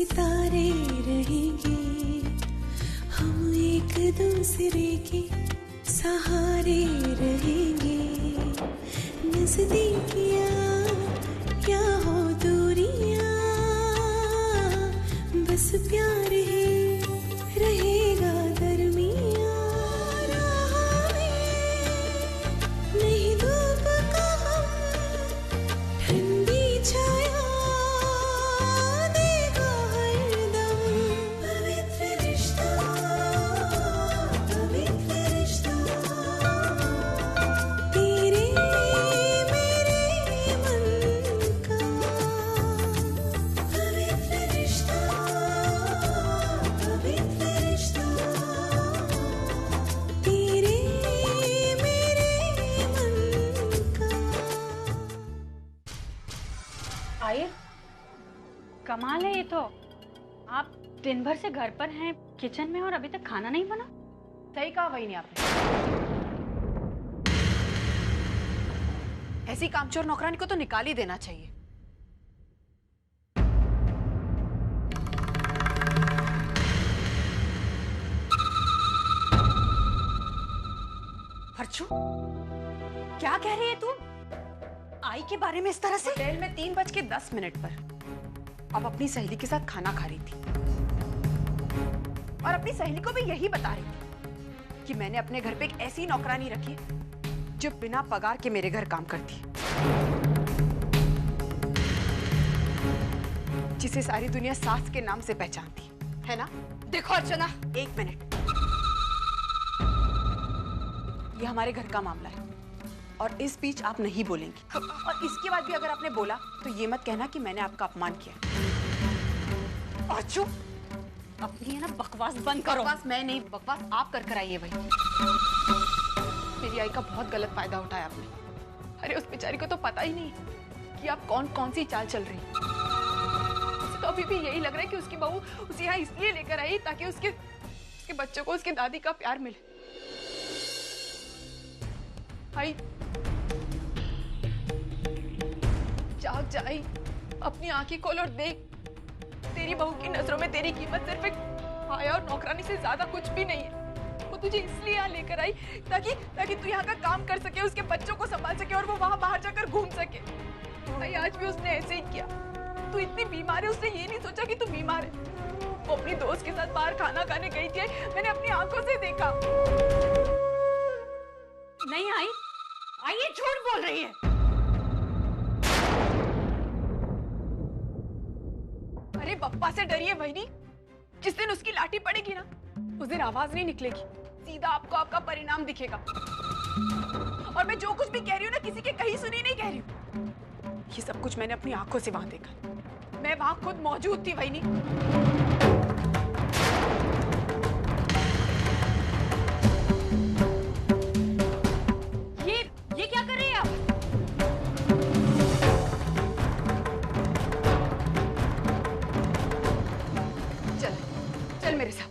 सितारे रहेंगे, हम एक दूसरे के सहारे रहेंगे। नजदीकियाँ क्या हो दूरियाँ, बस प्यार ही रहेगा दरमियाँ। राह में नहीं धूप का हम, ठंडी छाया देगा हरदम। पवित्र रिश्ता, पवित्र रिश्ता, तेरे मेरे मन का। पवित्र रिश्ता, पवित्र रिश्ता, तेरे मेरे मन का। आइए, कमाल है ये तो। आप दिन भर से घर पर हैं, किचन में, और अभी तक खाना नहीं बना। सही कहा वही नहीं आपने। ऐसी कामचोर नौकरानी को तो निकाल ही देना चाहिए। फर्चू, क्या कह रही है तू आई के बारे में इस तरह से? होटल में 3:10 पर अब अपनी सहेली के साथ खाना खा रही थी और अपनी सहेली को भी यही बता रही थी कि मैंने अपने घर पे एक ऐसी नौकरानी रखी है जो बिना पगार के मेरे घर काम करती है, जिसे सारी दुनिया सास के नाम से पहचानती है ना? देखो अर्चना, 1 मिनट, ये हमारे घर का मामला है और इस बीच आप नहीं बोलेंगी। और इसके बाद भी अगर आपने बोला तो ये मत कहना कि मैंने आपका अपमान किया। और चुप, अपनी है ना बकवास बंद करो। बकवास मैं नहीं, बकवास आप कर आई है भाई। मेरी आई का बहुत गलत फायदा उठाया आपने। अरे उस बेचारी को तो पता ही नहीं कि आप कौन कौन सी चाल चल रही है। उसे तो अभी भी यही लग रहा है कि उसकी बहू उसे यहाँ इसलिए लेकर आई ताकि उसके बच्चों को उसके दादी का प्यार मिले। आई जाग जाई, अपनी आंखें खोल और देख, तेरी बहू की नजरों में तेरी कीमत सिर्फ एक आया और नौकरानी से ज्यादा कुछ भी नहीं है। वो तुझे इसलिए यहाँ लेकर आई ताकि तू यहाँ का काम कर सके, उसके बच्चों को संभाल सके और वो वहां बाहर जाकर घूम सके। भाई आज भी उसने ऐसे ही किया। तू इतनी बीमार है, उसने ये नहीं सोचा कि तू बीमार है। वो अपनी दोस्त के साथ बाहर खाना खाने गई थी, मैंने अपनी आंखों से देखा। नहीं आई, ये झूठ बोल रही है। अरे बप्पा से डरिए बहनी, जिस दिन उसकी लाठी पड़ेगी ना, उस दिन आवाज नहीं निकलेगी, सीधा आपको आपका परिणाम दिखेगा। और मैं जो कुछ भी कह रही हूँ ना, किसी के कहीं सुनी नहीं कह रही हूँ। ये सब कुछ मैंने अपनी आंखों से वहां देखा। मैं वहां खुद मौजूद थी बहनी। ये क्या कर रही है आप? चल मेरे साथ।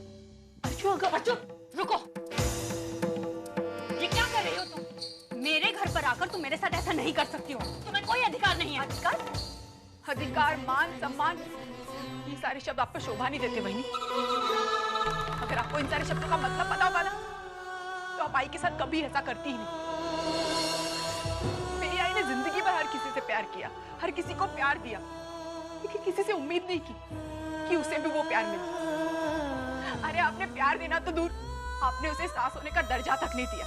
अर्चु, रुको। ये क्या कर रही हो तुम? मेरे घर पर आकर तुम मेरे साथ ऐसा नहीं कर सकती हो। तुम्हें कोई अधिकार नहीं है। अधिकार, मान, सम्मान, ये सारे शब्द आपको शोभा नहीं देते बहनी। अगर आपको इन सारे शब्दों का मतलब पता होगा ना, तो आप आई के साथ कभी ऐसा करती ही नहीं। मेरी आई ने जिंदगी भर हर किसी से प्यार किया, हर किसी को प्यार दिया, लेकिन किसी से उम्मीद नहीं की कि उसे भी वो प्यार मिले। अरे आपने प्यार देना तो दूर, आपने उसे सास होने का दर्जा तक नहीं दिया।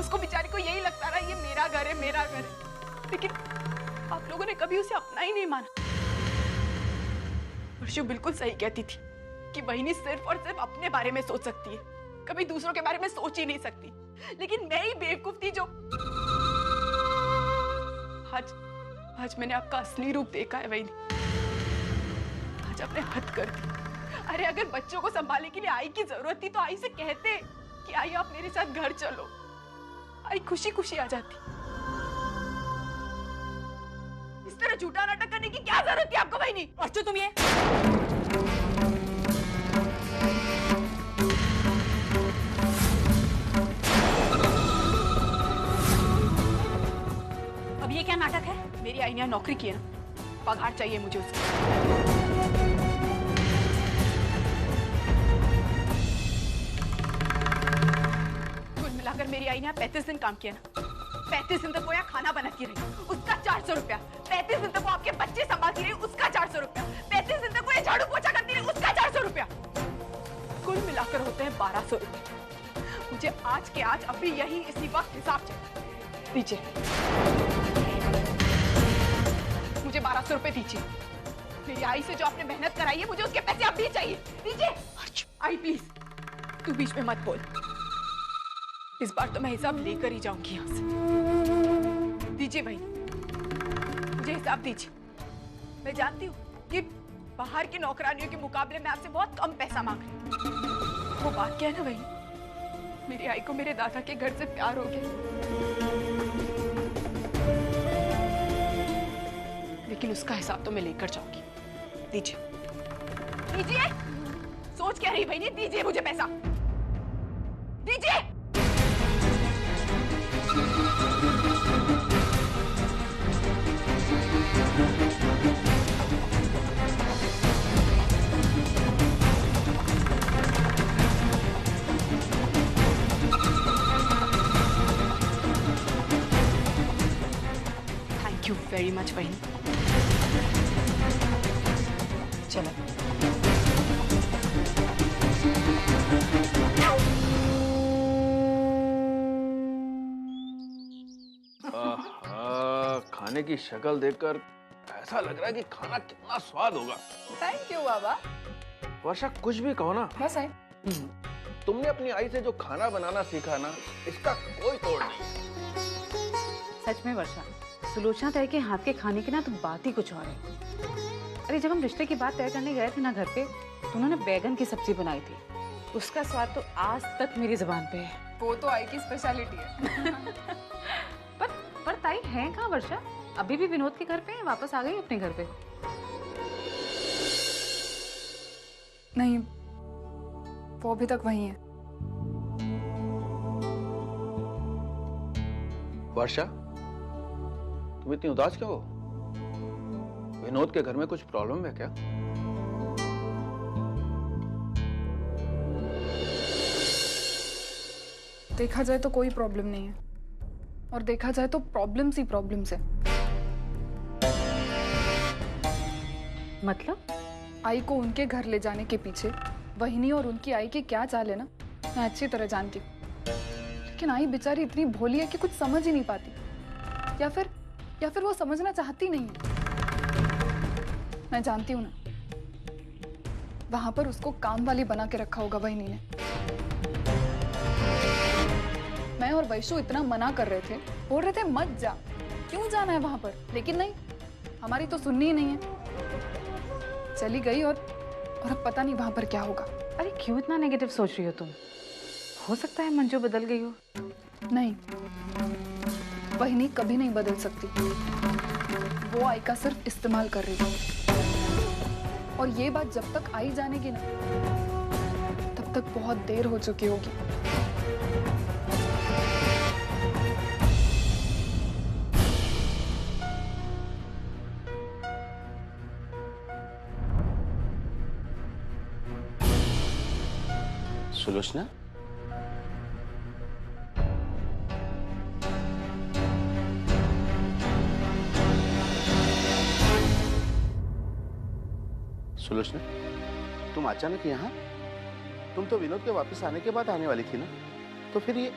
उसको बेचारी को यही लगता रहा ये मेरा घर है, मेरा घर है, लेकिन आप लोगों ने कभी उसे अपना ही नहीं माना। वर्षु बिल्कुल सही कहती थी कि बहिनी सिर्फ और सिर्फ अपने बारे में सोच सकती है, कभी दूसरों के बारे में सोच ही नहीं सकती। लेकिन मैं ही बेवकूफ थी जो आज मैंने आपका असली रूप देखा है बहनी। आज आपने हद कर दी। अरे अगर बच्चों को संभालने के लिए आई की जरूरत थी तो आई से कहते कि आई आप मेरे साथ घर चलो, आई खुशी खुशी आ जाती। इस तरह झूठा नाटक करने की क्या जरूरत थी आपको बहनी? अर्चु, तुम ये अब ये क्या नाटक है? मेरी आई ने यहाँ नौकरी की है ना, पगार चाहिए मुझे उसकी। कुल मिलाकर मेरी आई ने 35 दिन काम किया ना। 35 दिन तक वो यहाँ खाना बनाती रही, उसका 400 रुपया। 35 दिन तक वो आपके बच्चे संभालती रही, उसका 400 रुपया। 35 दिन तक वो झाड़ू पोछा करती रही, उसका 400 रुपया। कुल मिलाकर होते हैं 1200 रुपये। मुझे आज के आज अभी यही इसी वक्त हिसाब चाहिए। दीजिए, मुझे 1200 रुपये दीजिए। मेरी आई से जो आपने मेहनत कराई है, मुझे उसके पैसे अभी चाहिए। दीजिए। आई प्लीज, तू बीच में मत बोल। इस बार तो मैं हिसाब लेकर ही जाऊंगी यहाँ से। दीजिए भाई, मुझे हिसाब दीजिए। मैं जानती हूँ कि बाहर की नौकरानियों के मुकाबले में आपसे बहुत कम पैसा मांग रही हूँ। वो बात क्या है ना भाई, मेरी आई को मेरे दादा के घर से प्यार हो गया, लेकिन उसका हिसाब तो मैं लेकर जाऊंगी। दीजिए, दीजिए। सोच क्या रही भाई, नहीं दीजिए मुझे पैसा, दीजिए। थैंक यू वेरी मच बहन। चलो। खाने की शक्ल देखकर ऐसा लग रहा है कि खाना कितना स्वाद होगा। थैंक यू बाबा। वर्षा, कुछ भी कहो ना, बस आई। तुमने अपनी आई से जो खाना बनाना सीखा ना, इसका कोई तोड़ नहीं। सच में वर्षा, सुलोचना ताई के हाथ के खाने की ना तो बात ही कुछ और है। अरे जब हम रिश्ते की बात तय करने गए थे ना घर पे, तो उन्होंने बैगन की सब्जी बनाई थी। उसका स्वाद तो आज तक मेरी जुबान पे है। वो तो आई की स्पेशलिटी है। पर ताई है कहाँ वर्षा? अभी भी विनोद के घर पे है, वापस आ गई अपने घर पे? नहीं, वो अभी तक वहीं है। वर्षा, तुम इतनी उदास क्यों हो? विनोद के घर में कुछ प्रॉब्लम है क्या? देखा जाए तो कोई प्रॉब्लम नहीं है, और देखा जाए तो प्रॉब्लम्स ही प्रॉब्लम्स है। मतलब? आई को उनके घर ले जाने के पीछे वहिनी और उनकी आई की क्या चाल है ना, मैं अच्छी तरह जानती हूँ। लेकिन आई बेचारी इतनी भोली है कि कुछ समझ ही नहीं पाती, या फिर वो समझना चाहती नहीं है। मैं जानती हूँ ना, वहां पर उसको काम वाली बना के रखा होगा वहिनी ने। मैं और वैशु इतना मना कर रहे थे, बोल रहे थे मत जा, क्यों जाना है वहां पर, लेकिन नहीं, हमारी तो सुननी ही नहीं है। चली गई और अब पता नहीं वहां पर क्या होगा। अरे क्यों इतना नेगेटिव सोच रही हो तुम? हो सकता है मंजू बदल गई हो। नहीं, वहिनी कभी नहीं बदल सकती। वो आई का सिर्फ इस्तेमाल कर रही है, और ये बात जब तक आई जानेगी ना, तब तक बहुत देर हो चुकी होगी। सुलोचना, सुलोचना, तुम अचानक यहाँ? तुम तो विनोद के वापस आने के बाद आने वाली थी ना, तो फिर ये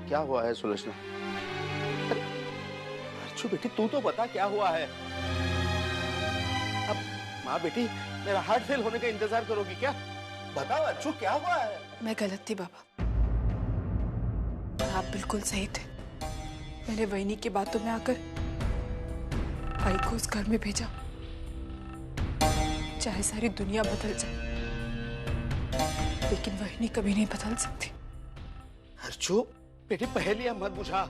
क्या हुआ है सुलोचना? अरे अर्चू बेटी, तू तो बता क्या हुआ है? अब माँ बेटी मेरा हार्ट फेल होने का इंतजार करोगी क्या? बताओ अर्चू, क्या हुआ है? मैं गलत थी बाबा, आप बिल्कुल सही थे। मैंने वहिनी की बातों में आकर आई को उस घर में भेजा, चाहे सारी दुनिया बदल जाए, लेकिन वहिनी कभी नहीं बदल सकती। अर्चू बेटी, पहेलियां मत बुझा,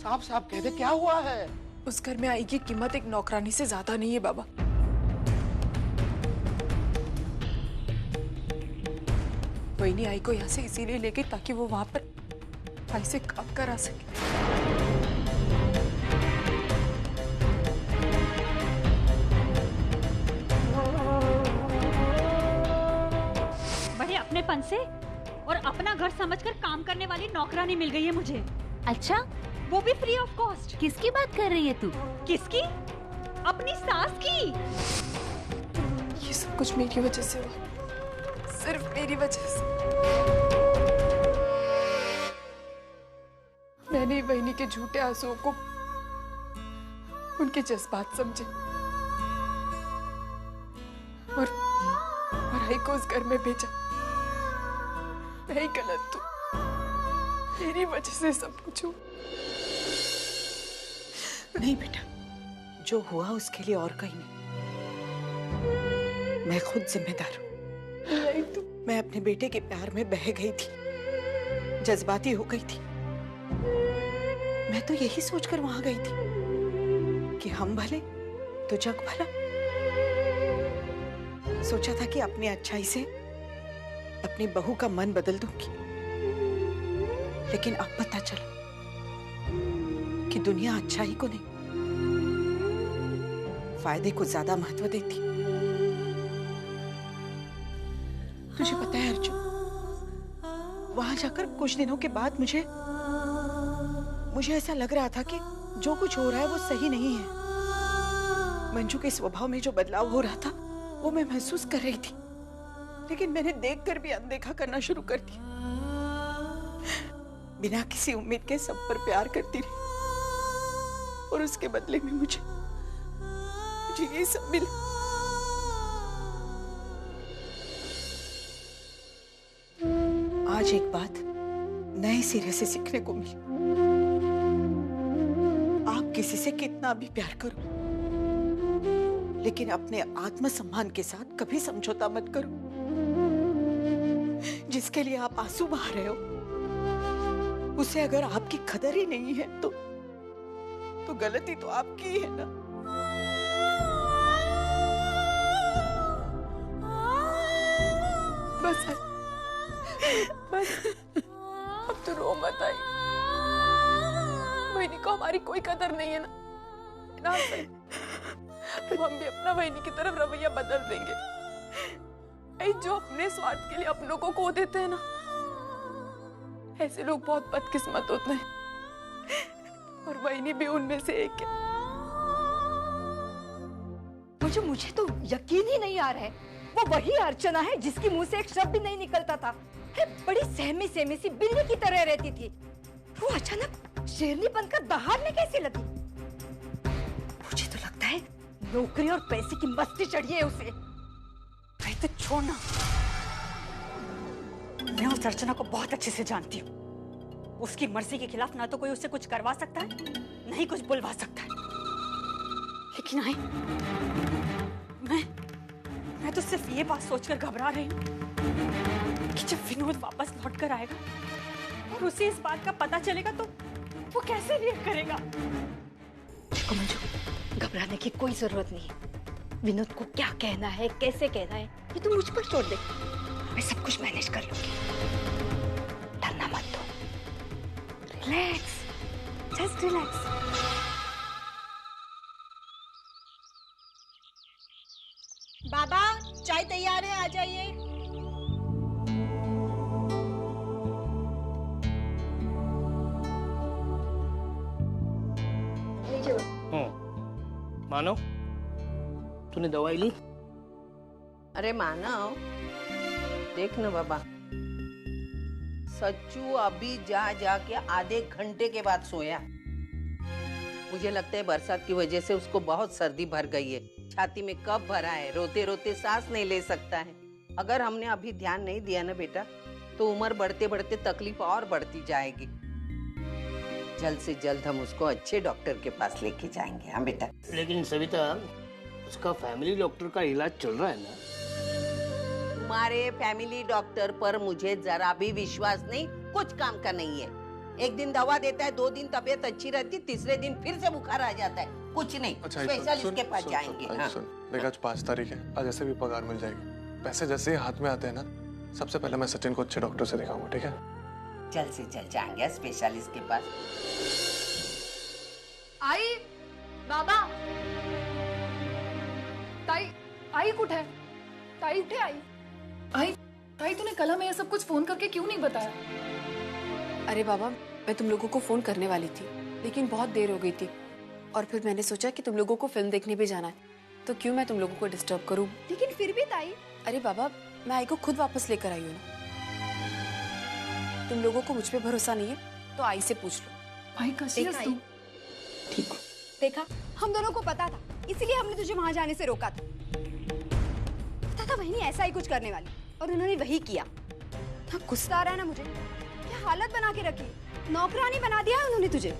साफ साफ कह दे क्या हुआ है? उस घर में आई की कीमत एक नौकरानी से ज्यादा नहीं है बाबा। वहिनी आई को यहाँ से इसीलिए ले गई ताकि वो वहां पर आई से काम करा सके। अपनेपन से और अपना घर समझकर काम करने वाली नौकरानी मिल गई है मुझे। अच्छा, वो भी फ्री ऑफ कॉस्ट। किसकी बात कर रही है तू? किसकी? अपनी सास की। ये सब कुछ मेरी वजह से हुआ, सिर्फ मेरी वजह से। मैंने बहनी के झूठे आंसुओं को उनके जज्बात समझे और आई को उस घर में भेजा। मैं ही गलत हूँ, मेरी वजह से सब कुछ हुआ। नहीं बेटा, जो हुआ उसके लिए और कहीं नहीं। मैं खुद जिम्मेदार हूँ। मैं अपने बेटे के प्यार में बह गई थी, जज्बाती हो गई थी। मैं तो यही सोचकर वहां गई थी कि हम भले तो जग भला। सोचा था कि अपनी अच्छाई से अपनी बहू का मन बदल दूंगी, लेकिन अब पता चला कि दुनिया अच्छाई को नहीं, फायदे को ज्यादा महत्व देती। तुझे पता है अर्जुन, वहां जाकर कुछ दिनों के बाद मुझे ऐसा लग रहा था कि जो कुछ हो रहा है वो सही नहीं है। मंजू के स्वभाव में जो बदलाव हो रहा था वो मैं महसूस कर रही थी, लेकिन मैंने देखकर भी अनदेखा करना शुरू कर दिया। बिना किसी उम्मीद के सब पर प्यार करती रही और उसके बदले में मुझे ये सब मिला। आज एक बात नए सिरे से सीखने को मिली। आप किसी से कितना भी प्यार करो, लेकिन अपने आत्मसम्मान के साथ कभी समझौता मत करो। जिसके लिए आप आंसू बहा रहे हो, उसे अगर आपकी कदर ही नहीं है तो गलती तो आपकी ही है ना। बस अब तो रो मत आई। बहनी को हमारी कोई कदर नहीं है ना सही। तो हम भी अपना बहनी की तरफ रवैया बदल देंगे। जो अपने स्वार्थ के लिए अपनों को खो देते हैं ना, ऐसे लोग बहुत बदकिस्मत होते हैं और बहनी भी उनमें से एक है। मुझे तो यकीन ही नहीं आ रहा है, वो वही अर्चना है जिसके मुंह से एक शब्द भी नहीं निकलता था। बड़ी सहमी सी बिल्ली की तरह रहती थी, वो अचानक शेरनी बनकर दहाड़ने कैसे लगी? मुझे तो लगता है नौकरी और पैसे की मस्ती चढ़ी है उसे। भाई तो छोड़ना, मैं उस अर्चना को बहुत अच्छे से जानती हूँ। उसकी मर्जी के खिलाफ ना तो कोई उससे कुछ करवा सकता है, नहीं कुछ बुलवा सकता है। लेकिन आई मैं तो सिर्फ ये बात सोचकर घबरा रही हूँ कि जब विनोद वापस लौट कर आएगा और उसे इस बात का पता चलेगा तो वो कैसे रिएक्ट करेगा। मंजू, घबराने की कोई जरूरत नहीं है। विनोद को क्या कहना है, कैसे कहना है, ये तुम मुझ पर छोड़ दे। मैं सब कुछ मैनेज कर लूंगी। डरना मत दो। Relax, just relax. बाबा, चाय तैयार है, आ जाइए। मानव, तूने दवाई ली? अरे मानव, देख ना बाबा, सच्चू अभी जा के आधे घंटे के बाद सोया। मुझे लगता है बरसात की वजह से उसको बहुत सर्दी भर गई है। छाती में कफ भरा है, रोते रोते सांस नहीं ले सकता है। अगर हमने अभी ध्यान नहीं दिया ना बेटा, तो उम्र बढ़ते बढ़ते तकलीफ और बढ़ती जाएगी। जल्द से जल्द हम उसको अच्छे डॉक्टर के पास लेके जाएंगे। हाँ बेटा। लेकिन सविता, उसका फैमिली डॉक्टर का इलाज चल रहा है ना? तुम्हारे फैमिली डॉक्टर पर मुझे जरा भी विश्वास नहीं, कुछ काम का नहीं है। एक दिन दवा देता है, 2 दिन तबीयत अच्छी रहती, तीसरे दिन फिर से बुखार आ जाता है। कुछ नहीं, स्पेशलिस्ट के पास जाएंगे। हाँ। देख, आज 5 तारीख है, आज ऐसे भी पगार मिल जाएगी। पैसे जैसे ही हाथ में आते हैं ना, सबसे पहले मैं सचिन को अच्छे डॉक्टर से दिखाऊंगा, ठीक है? जल्द से जल्द जाएंगे स्पेशलिस्ट के पास। आई, बाबा, ताई कुठे आहे? ताई उठे आई। आई, ताई तूने कल हमें ये सब कुछ फोन करके क्यों नहीं बताया? अरे बाबा, मैं तुम लोगों को फोन करने वाली थी, लेकिन बहुत देर हो गई थी और फिर मैंने सोचा कि तुम लोगों को फिल्म देखने भी जाना है, तो क्यों मैं तुम लोगों को डिस्टर्ब करूं। लेकिन फिर भी ताई। अरे बाबा, मैं आई को खुद वापस लेकर आई हूँ ना। तुम लोगों को मुझ पे भरोसा नहीं है तो आई से पूछ लो। भाई कैसी है तू? ठीक। देखा, हम दोनों को पता था, इसीलिए हमने तुझे वहां जाने से रोका था। पता था वही ऐसा ही कुछ करने वाली, और उन्होंने वही किया। हाँ, गुस्सा आ रहा है ना मुझे। क्या हालत बना के रखी, नौकरानी बना दिया है उन्होंने तुझे।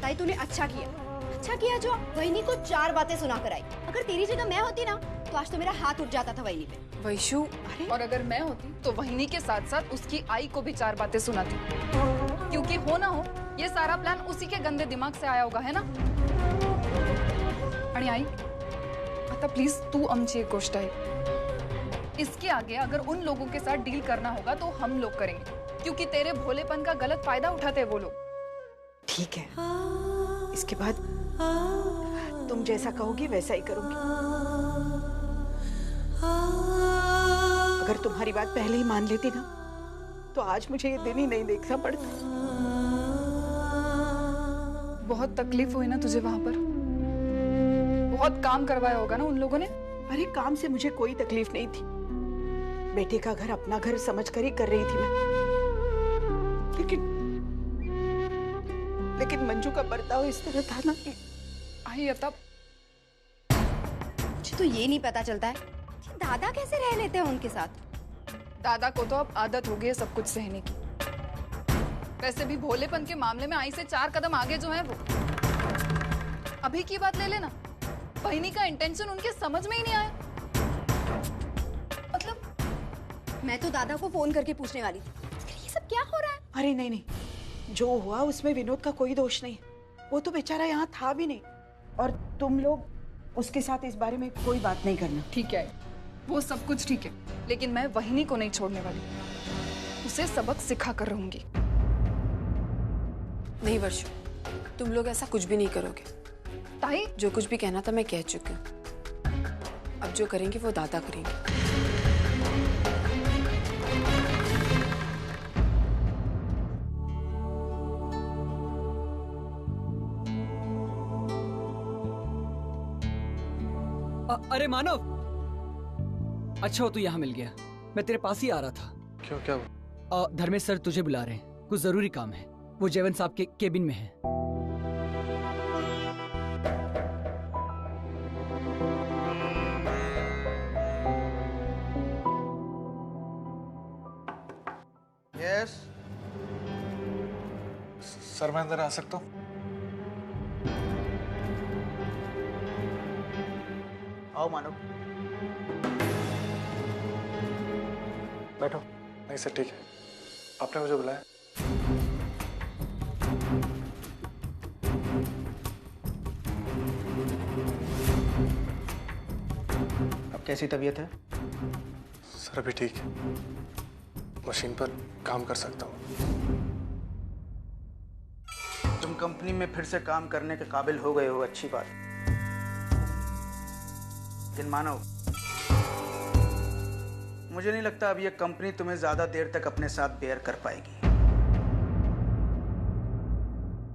ताई तूने अच्छा किया जो वहीनी को 4 बातें सुना कर आई। अगर तेरी जगह मैं होती ना तो आज तो मेरा हाथ उठ जाता था वहीनी पे। वैशु, और अगर मैं होती तो वहीनी के साथ साथ उसकी आई को भी 4 बातें सुनाती, क्योंकि हो ना हो ये सारा प्लान उसी के गंदे दिमाग से आया होगा, है ना? आणि आई, आता प्लीज तू आमची एक गोष्ट आहे, इसके आगे अगर उन लोगों के साथ डील करना होगा तो हम लोग करेंगे, क्योंकि तेरे भोलेपन का गलत फायदा उठाते हैं वो लोग। ठीक है, इसके बाद तुम जैसा कहोगी वैसा ही करूंगी। अगर तुम्हारी बात पहले ही मान लेती ना तो आज मुझे ये दिन ही नहीं देखना पड़ता। बहुत तकलीफ हुई ना तुझे वहां पर? बहुत काम करवाया होगा ना उन लोगों ने? अरे काम से मुझे कोई तकलीफ नहीं थी, बेटे का घर अपना घर समझकर ही कर रही थी मैं। लेकिन मंजू का बर्ताव इस तरह था ना कि आई तब मुझे तो ये नहीं पता चलता है कि दादा कैसे रह लेते हैं उनके साथ। दादा को तो अब आदत हो गई है सब कुछ सहने की। वैसे भी भोलेपन के मामले में आई से 4 कदम आगे जो है वो। अभी की बात ले लेना, बहिनी का इंटेंशन उनके समझ में ही नहीं आया। मतलब मैं तो दादा को फोन करके पूछने वाली थी, ये सब क्या हो रहा है? अरे नहीं, जो हुआ उसमें विनोद का कोई दोष नहीं है। वो तो बेचारा यहाँ था भी नहीं, और तुम लोग उसके साथ इस बारे में कोई बात नहीं करना। ठीक है, वो सब कुछ ठीक है, लेकिन मैं वहिनी को नहीं छोड़ने वाली, उसे सबक सिखा कर रहूंगी। नहीं वर्षु, तुम लोग ऐसा कुछ भी नहीं करोगे। ताई, जो कुछ भी कहना था मैं कह चुकी हूँ, अब जो करेंगे वो दादा करेंगे। अरे मानव, अच्छा हो तू यहाँ मिल गया। मैं तेरे पास ही आ रहा था। क्यों, क्या हुआ? धर्मेश सर तुझे बुला रहे हैं, कुछ जरूरी काम है। वो जयवंत साहब के केबिन में है। यस सर, मैं अंदर आ सकता हूँ? आओ मानव, बैठो। नहीं सर, ठीक है, आपने मुझे बुलाया। अब कैसी तबीयत है? सर अभी ठीक है, मशीन पर काम कर सकता हूँ। तुम कंपनी में फिर से काम करने के काबिल हो गए हो, अच्छी बात। लेकिन मानव, मुझे नहीं लगता अब ये कंपनी तुम्हें ज्यादा देर तक अपने साथ बेयर कर पाएगी।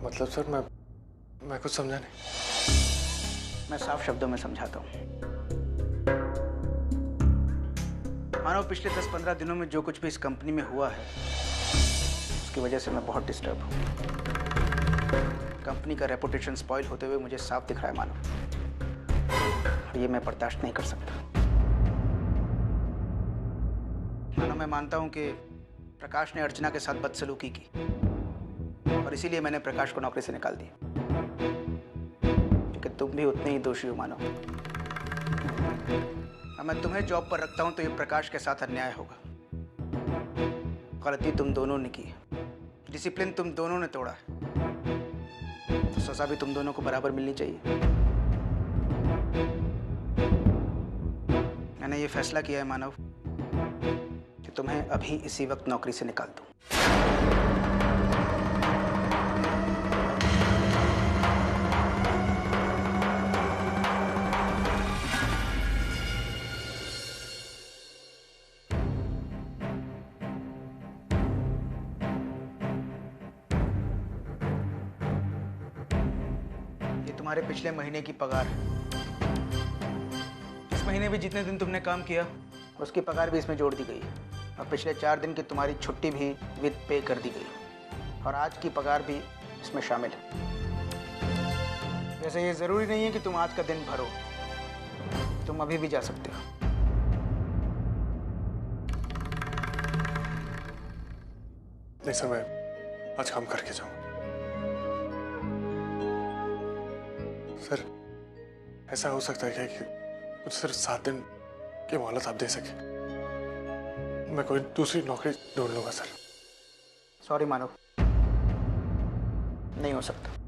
मतलब सर, मैं कुछ समझा नहीं। मैं साफ शब्दों में समझाता हूँ। मानव, पिछले 10-15 दिनों में जो कुछ भी इस कंपनी में हुआ है उसकी वजह से मैं बहुत डिस्टर्ब हूँ। कंपनी का रेपुटेशन स्पॉइल होते हुए मुझे साफ दिख रहा है मानव, और ये मैं बर्दाश्त नहीं कर सकता। मानो, मैं मानता हूं कि प्रकाश ने अर्चना के साथ बदसलूकी की, और इसीलिए मैंने प्रकाश को नौकरी से निकाल दिया। क्योंकि तुम भी उतने ही दोषी हो मानो। अब मैं तुम्हें जॉब पर रखता हूं तो ये प्रकाश के साथ अन्याय होगा। गलती तुम दोनों ने की है, डिसिप्लिन तुम दोनों ने तोड़ा है, तो सजा भी तुम दोनों को बराबर मिलनी चाहिए। मैंने ये फैसला किया है मानव कि तुम्हें अभी इसी वक्त नौकरी से निकाल दूं। तुम्हारे पिछले महीने की पगार है। इस महीने भी जितने दिन तुमने काम किया उसकी पगार भी इसमें जोड़ दी गई और पिछले 4 दिन की तुम्हारी छुट्टी भी विद पे कर दी गई और आज की पगार भी इसमें शामिल है। वैसे ये जरूरी नहीं है कि तुम आज का दिन भरो, तुम अभी भी जा सकते हो। नहीं सर, मैं आज काम करके जाऊँ। सर ऐसा हो सकता है क्या कि कुछ सिर्फ 7 दिन की मोहलत आप दे सके? मैं कोई दूसरी नौकरी ढूंढ लूंगा सर। सॉरी मानव, नहीं हो सकता।